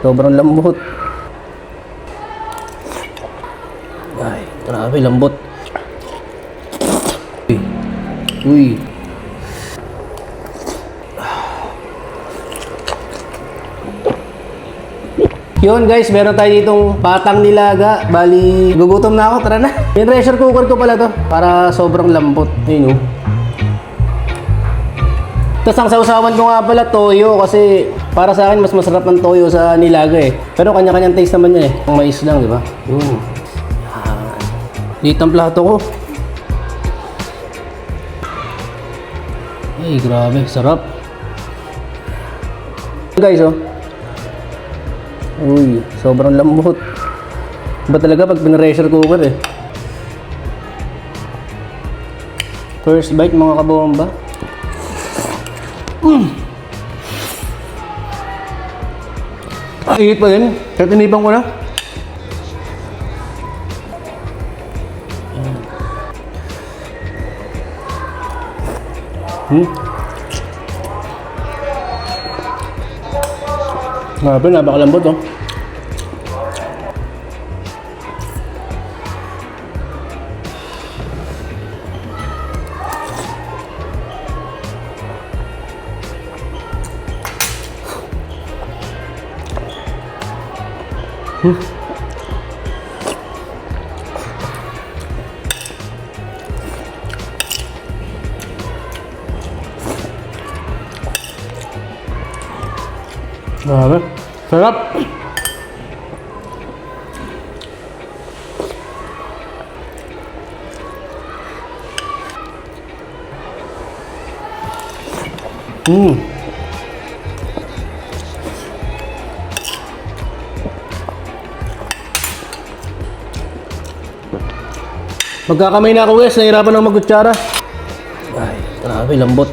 Sobrang lambot. Ay, grabe lambot. Uy. Yun guys, meron tayo ditong patang nilaga. Bali, gugutom na ako. Tara na. Yung pressure cooker ko pala to. Para sobrang lambot. Ayun oh. Tapos ang sausawan ko nga pala, toyo. Kasi para sa akin, mas masarap ng toyo sa nilaga eh. Pero kanya-kanyang taste naman yan eh. Ang mais lang, di ba? Yun. Dito ang plato ko. Ay, grabe. Sarap. Guys, oh. Uy, sobrang lambot. Ba talaga pag pinressure cooker eh. First bite mga kabomba. Ihit pa din. Kaya tinipang ko na. Grabe, napakalambot oh. Grabe, sarap. Magkakamay na ako guys, nahirapan ng magkutsara. Ay, grabe, lambot.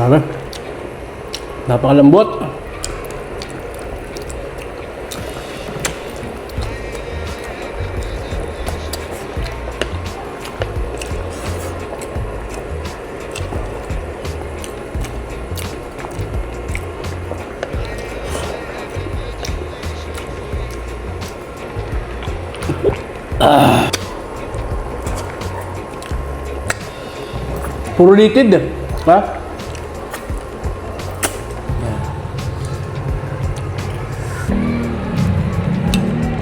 Grabe. Napakalambot. Puro litid, ha?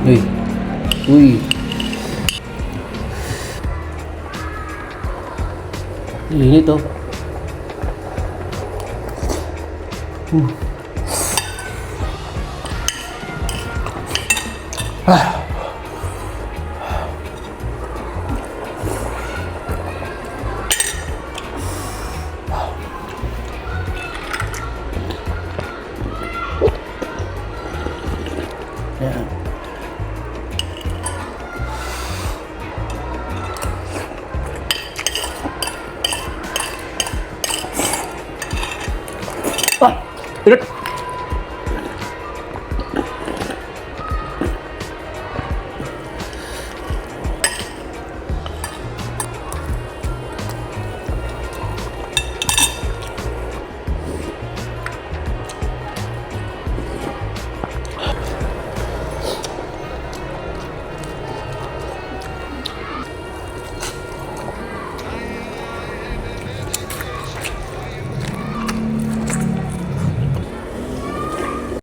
Uy. Uy. Init oh. Irot!